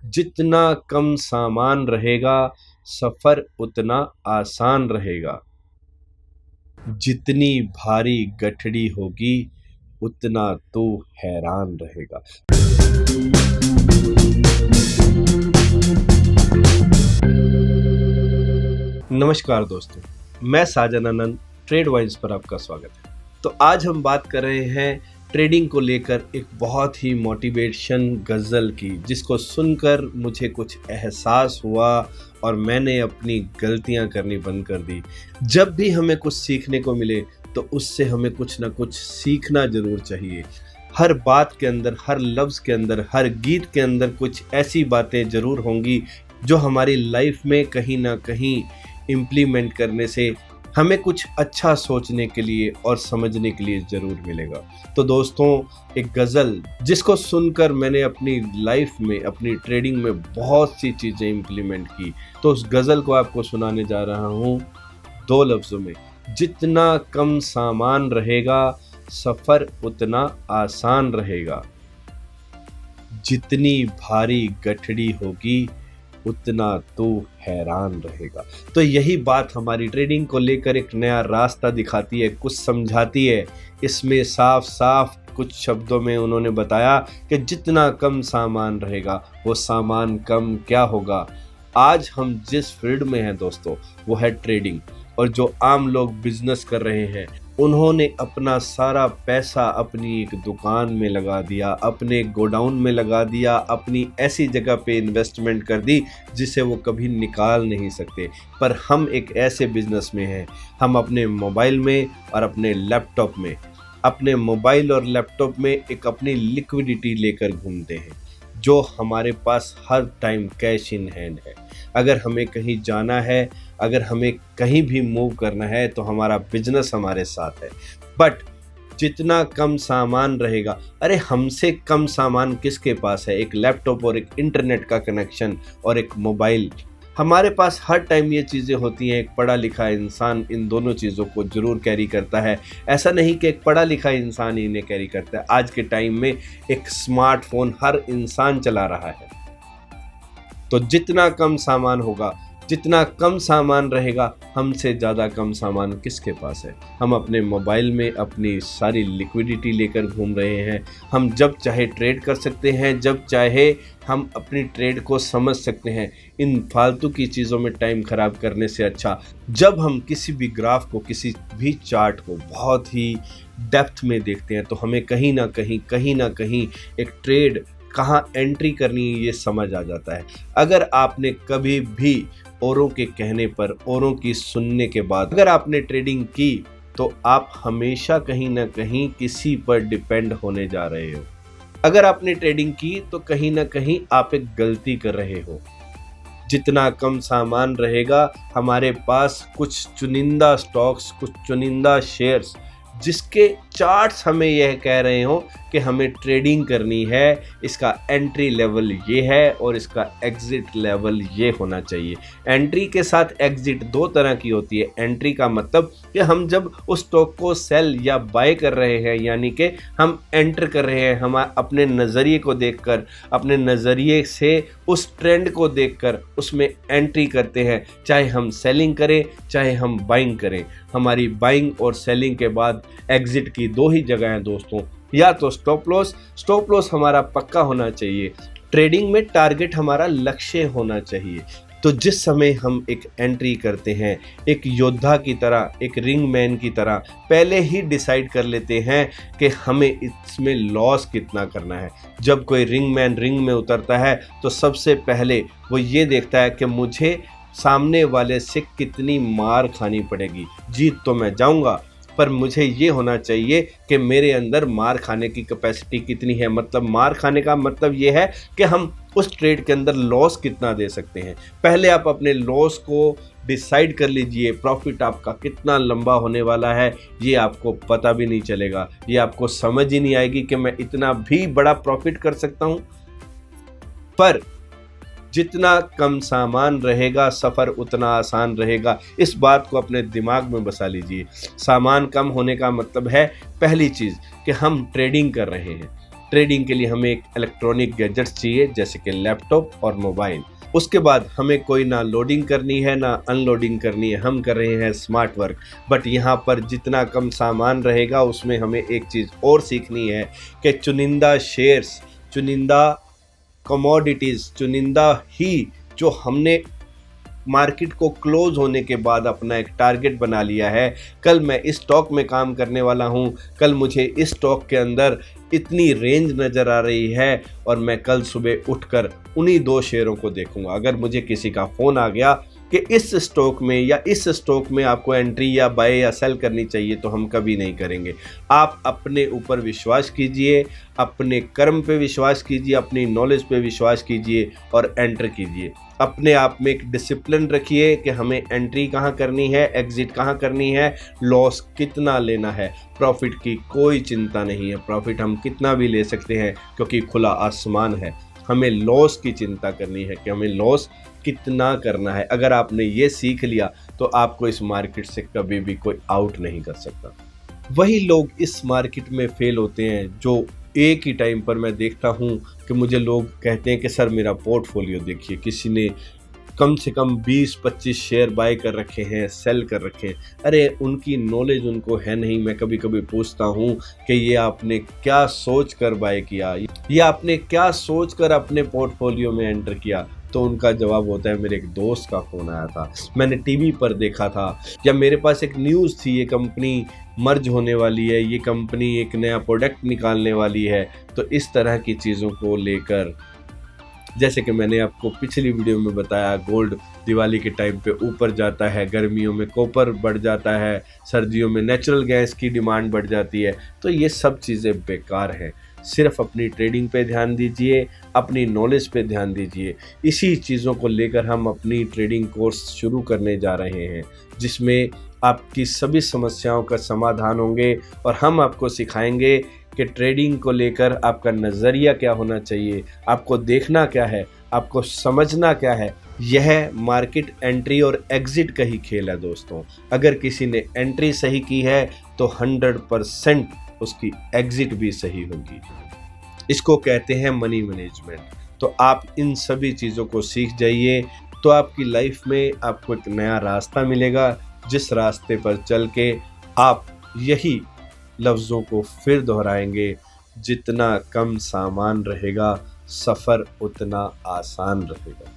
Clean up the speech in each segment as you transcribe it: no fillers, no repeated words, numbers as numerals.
जितना कम सामान रहेगा सफर उतना आसान रहेगा। जितनी भारी गठड़ी होगी उतना तू हैरान रहेगा। नमस्कार दोस्तों, मैं साजन आनंद ट्रेड वाइन्स पर आपका स्वागत है। तो आज हम बात कर रहे हैं ट्रेडिंग को लेकर एक बहुत ही मोटिवेशन गज़ल की, जिसको सुनकर मुझे कुछ एहसास हुआ और मैंने अपनी गलतियां करनी बंद कर दी। जब भी हमें कुछ सीखने को मिले तो उससे हमें कुछ ना कुछ सीखना ज़रूर चाहिए। हर बात के अंदर, हर लफ्ज़ के अंदर, हर गीत के अंदर कुछ ऐसी बातें ज़रूर होंगी जो हमारी लाइफ में कहीं ना कहीं इम्प्लीमेंट करने से हमें कुछ अच्छा सोचने के लिए और समझने के लिए ज़रूर मिलेगा। तो दोस्तों, एक गज़ल जिसको सुनकर मैंने अपनी लाइफ में, अपनी ट्रेडिंग में बहुत सी चीज़ें इम्प्लीमेंट की, तो उस गज़ल को आपको सुनाने जा रहा हूँ दो लफ्ज़ों में। जितना कम सामान रहेगा सफ़र उतना आसान रहेगा। जितनी भारी गठड़ी होगी उतना तो हैरान रहेगा। तो यही बात हमारी ट्रेडिंग को लेकर एक नया रास्ता दिखाती है, कुछ समझाती है। इसमें साफ साफ कुछ शब्दों में उन्होंने बताया कि जितना कम सामान रहेगा वो सामान कम क्या होगा। आज हम जिस फील्ड में हैं दोस्तों, वो है ट्रेडिंग। और जो आम लोग बिजनेस कर रहे हैं, उन्होंने अपना सारा पैसा अपनी एक दुकान में लगा दिया, अपने गोडाउन में लगा दिया, अपनी ऐसी जगह पे इन्वेस्टमेंट कर दी जिसे वो कभी निकाल नहीं सकते। पर हम एक ऐसे बिजनेस में हैं, हम अपने मोबाइल में और अपने लैपटॉप में, अपने मोबाइल और लैपटॉप में एक अपनी लिक्विडिटी लेकर घूमते हैं, जो हमारे पास हर टाइम कैश इन हैंड है। अगर हमें कहीं जाना है, अगर हमें कहीं भी मूव करना है, तो हमारा बिजनेस हमारे साथ है। बट जितना कम सामान रहेगा, अरे हमसे कम सामान किसके पास है? एक लैपटॉप और एक इंटरनेट का कनेक्शन और एक मोबाइल। हमारे पास हर टाइम ये चीज़ें होती हैं। एक पढ़ा लिखा इंसान इन दोनों चीज़ों को ज़रूर कैरी करता है। ऐसा नहीं कि एक पढ़ा लिखा इंसान ही इन्हें कैरी करता है। आज के टाइम में एक स्मार्टफोन हर इंसान चला रहा है। तो जितना कम सामान होगा, जितना कम सामान रहेगा, हमसे ज़्यादा कम सामान किसके पास है? हम अपने मोबाइल में अपनी सारी लिक्विडिटी लेकर घूम रहे हैं। हम जब चाहे ट्रेड कर सकते हैं, जब चाहे हम अपनी ट्रेड को समझ सकते हैं। इन फालतू की चीज़ों में टाइम ख़राब करने से अच्छा, जब हम किसी भी ग्राफ को, किसी भी चार्ट को बहुत ही डेप्थ में देखते हैं, तो हमें कहीं ना कहीं एक ट्रेड कहाँ एंट्री करनी है ये समझ आ जाता है। अगर आपने कभी भी औरों के कहने पर, औरों की सुनने के बाद अगर आपने ट्रेडिंग की, तो आप हमेशा कहीं ना कहीं किसी पर डिपेंड होने जा रहे हो। अगर आपने ट्रेडिंग की तो कहीं ना कहीं आप एक गलती कर रहे हो। जितना कम सामान रहेगा, हमारे पास कुछ चुनिंदा स्टॉक्स, कुछ चुनिंदा शेयर्स, जिसके चार्ट्स हमें यह कह रहे हो कि हमें ट्रेडिंग करनी है, इसका एंट्री लेवल ये है और इसका एग्जिट लेवल ये होना चाहिए। एंट्री के साथ एग्जिट दो तरह की होती है। एंट्री का मतलब कि हम जब उस स्टॉक को सेल या बाय कर रहे हैं, यानी कि हम एंटर कर रहे हैं, हम अपने नज़रिए को देखकर, अपने नज़रिए से उस ट्रेंड को देखकर उसमें एंट्री करते हैं। चाहे हम सेलिंग करें, चाहे हम बाइंग करें। हमारी बाइंग और सेलिंग के बाद एग्जिट की दो ही जगह हैं दोस्तों। या तो स्टॉप लॉस हमारा पक्का होना चाहिए। ट्रेडिंग में टारगेट हमारा लक्ष्य होना चाहिए। तो जिस समय हम एक एंट्री करते हैं, एक योद्धा की तरह, एक रिंग मैन की तरह पहले ही डिसाइड कर लेते हैं कि हमें इसमें लॉस कितना करना है। जब कोई रिंग मैन रिंग में उतरता है तो सबसे पहले वो ये देखता है कि मुझे सामने वाले से कितनी मार खानी पड़ेगी। जीत तो मैं जाऊंगा, पर मुझे ये होना चाहिए कि मेरे अंदर मार खाने की कैपेसिटी कितनी है। मतलब मार खाने का मतलब ये है कि हम उस ट्रेड के अंदर लॉस कितना दे सकते हैं। पहले आप अपने लॉस को डिसाइड कर लीजिए। प्रॉफिट आपका कितना लंबा होने वाला है ये आपको पता भी नहीं चलेगा। ये आपको समझ ही नहीं आएगी कि मैं इतना भी बड़ा प्रॉफिट कर सकता हूँ। पर जितना कम सामान रहेगा सफ़र उतना आसान रहेगा। इस बात को अपने दिमाग में बसा लीजिए। सामान कम होने का मतलब है, पहली चीज़, कि हम ट्रेडिंग कर रहे हैं। ट्रेडिंग के लिए हमें एक इलेक्ट्रॉनिक गैजेट्स चाहिए जैसे कि लैपटॉप और मोबाइल। उसके बाद हमें कोई ना लोडिंग करनी है ना अनलोडिंग करनी है, हम कर रहे हैं स्मार्ट वर्क। बट यहाँ पर जितना कम सामान रहेगा उसमें हमें एक चीज़ और सीखनी है कि चुनिंदा शेयर्स, चुनिंदा कमोडिटीज़, चुनिंदा ही जो हमने मार्केट को क्लोज होने के बाद अपना एक टारगेट बना लिया है, कल मैं इस स्टॉक में काम करने वाला हूँ, कल मुझे इस स्टॉक के अंदर इतनी रेंज नज़र आ रही है और मैं कल सुबह उठकर उन्हीं 2 शेयरों को देखूंगा। अगर मुझे किसी का फ़ोन आ गया कि इस स्टॉक में या इस स्टॉक में आपको एंट्री या बाय या सेल करनी चाहिए, तो हम कभी नहीं करेंगे। आप अपने ऊपर विश्वास कीजिए, अपने कर्म पे विश्वास कीजिए, अपनी नॉलेज पे विश्वास कीजिए और एंटर कीजिए। अपने आप में एक डिसिप्लिन रखिए कि हमें एंट्री कहाँ करनी है, एग्जिट कहाँ करनी है, लॉस कितना लेना है। प्रॉफिट की कोई चिंता नहीं है, प्रॉफिट हम कितना भी ले सकते हैं क्योंकि खुला आसमान है। हमें लॉस की चिंता करनी है कि हमें लॉस कितना करना है। अगर आपने ये सीख लिया तो आपको इस मार्केट से कभी भी कोई आउट नहीं कर सकता। वही लोग इस मार्केट में फेल होते हैं जो एक ही टाइम पर मैं देखता हूँ कि मुझे लोग कहते हैं कि सर मेरा पोर्टफोलियो देखिए, किसी ने कम से कम 20-25 शेयर बाय कर रखे हैं, सेल कर रखे हैं। अरे उनकी नॉलेज उनको है नहीं। मैं कभी कभी पूछता हूँ कि ये आपने क्या सोच कर बाय किया, ये आपने क्या सोच कर अपने पोर्टफोलियो में एंटर किया। तो उनका जवाब होता है मेरे एक दोस्त का फ़ोन आया था, मैंने टीवी पर देखा था, या मेरे पास एक न्यूज़ थी, ये कंपनी मर्ज होने वाली है, ये कंपनी एक नया प्रोडक्ट निकालने वाली है। तो इस तरह की चीज़ों को लेकर, जैसे कि मैंने आपको पिछली वीडियो में बताया, गोल्ड दिवाली के टाइम पे ऊपर जाता है, गर्मियों में कॉपर बढ़ जाता है, सर्दियों में नेचुरल गैस की डिमांड बढ़ जाती है। तो ये सब चीज़ें बेकार हैं। सिर्फ अपनी ट्रेडिंग पे ध्यान दीजिए, अपनी नॉलेज पे ध्यान दीजिए। इसी चीज़ों को लेकर हम अपनी ट्रेडिंग कोर्स शुरू करने जा रहे हैं जिसमें आपकी सभी समस्याओं का समाधान होंगे और हम आपको सिखाएंगे कि ट्रेडिंग को लेकर आपका नज़रिया क्या होना चाहिए, आपको देखना क्या है, आपको समझना क्या है। यह मार्केट एंट्री और एग्ज़िट का ही खेल है दोस्तों। अगर किसी ने एंट्री सही की है तो 100% उसकी एग्ज़िट भी सही होगी। इसको कहते हैं मनी मैनेजमेंट। तो आप इन सभी चीज़ों को सीख जाइए तो आपकी लाइफ में आपको एक नया रास्ता मिलेगा, जिस रास्ते पर चल के आप यही लफ्ज़ों को फिर दोहराएंगे, जितना कम सामान रहेगा सफ़र उतना आसान रहेगा।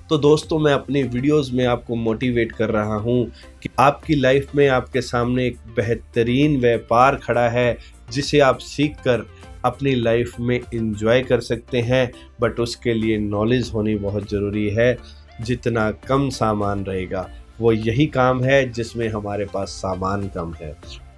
तो दोस्तों मैं अपनी वीडियोस में आपको मोटिवेट कर रहा हूँ कि आपकी लाइफ में आपके सामने एक बेहतरीन व्यापार खड़ा है जिसे आप सीखकर अपनी लाइफ में एंजॉय कर सकते हैं। बट उसके लिए नॉलेज होनी बहुत ज़रूरी है। जितना कम सामान रहेगा वो यही काम है जिसमें हमारे पास सामान कम है,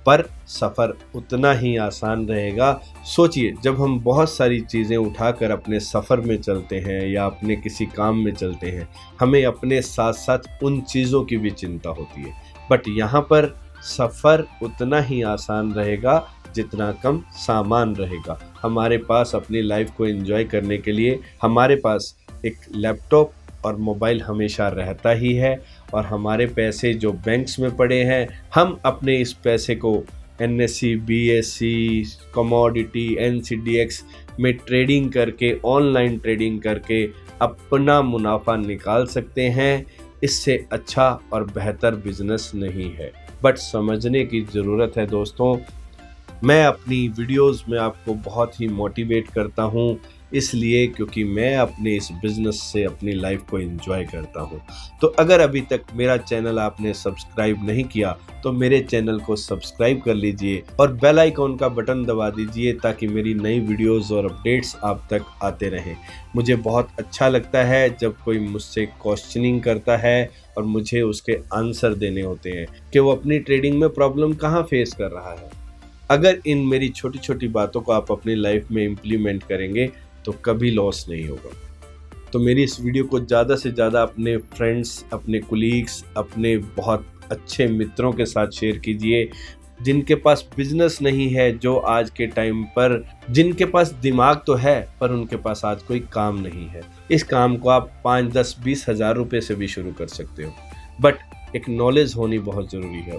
पर सफ़र उतना ही आसान रहेगा। सोचिए, जब हम बहुत सारी चीज़ें उठाकर अपने सफ़र में चलते हैं या अपने किसी काम में चलते हैं, हमें अपने साथ साथ उन चीज़ों की भी चिंता होती है। बट यहाँ पर सफ़र उतना ही आसान रहेगा जितना कम सामान रहेगा। हमारे पास अपनी लाइफ को एंजॉय करने के लिए हमारे पास एक लैपटॉप और मोबाइल हमेशा रहता ही है, और हमारे पैसे जो बैंक्स में पड़े हैं, हम अपने इस पैसे को NSE, BSE, कमोडिटी, NCDX में ट्रेडिंग करके, ऑनलाइन ट्रेडिंग करके अपना मुनाफा निकाल सकते हैं। इससे अच्छा और बेहतर बिजनेस नहीं है। बट समझने की ज़रूरत है दोस्तों। मैं अपनी वीडियोस में आपको बहुत ही मोटिवेट करता हूँ, इसलिए क्योंकि मैं अपने इस बिज़नेस से अपनी लाइफ को एंजॉय करता हूँ। तो अगर अभी तक मेरा चैनल आपने सब्सक्राइब नहीं किया तो मेरे चैनल को सब्सक्राइब कर लीजिए और बेल आइकॉन का बटन दबा दीजिए ताकि मेरी नई वीडियोस और अपडेट्स आप तक आते रहें। मुझे बहुत अच्छा लगता है जब कोई मुझसे क्वेश्चनिंग करता है और मुझे उसके आंसर देने होते हैं कि वो अपनी ट्रेडिंग में प्रॉब्लम कहाँ फेस कर रहा है। अगर इन मेरी छोटी छोटी बातों को आप अपनी लाइफ में इम्प्लीमेंट करेंगे तो कभी लॉस नहीं होगा। तो मेरी इस वीडियो को ज़्यादा से ज़्यादा अपने फ्रेंड्स, अपने कुलीग्स, अपने बहुत अच्छे मित्रों के साथ शेयर कीजिए जिनके पास बिजनेस नहीं है, जो आज के टाइम पर, जिनके पास दिमाग तो है पर उनके पास आज कोई काम नहीं है। इस काम को आप 5, 10, 20 हज़ार रुपये से भी शुरू कर सकते हो। बट एक नॉलेज होनी बहुत ज़रूरी है।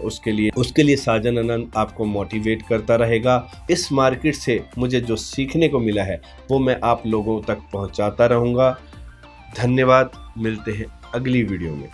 उसके लिए साजन आनंद आपको मोटिवेट करता रहेगा। इस मार्केट से मुझे जो सीखने को मिला है वो मैं आप लोगों तक पहुंचाता रहूँगा। धन्यवाद, मिलते हैं अगली वीडियो में।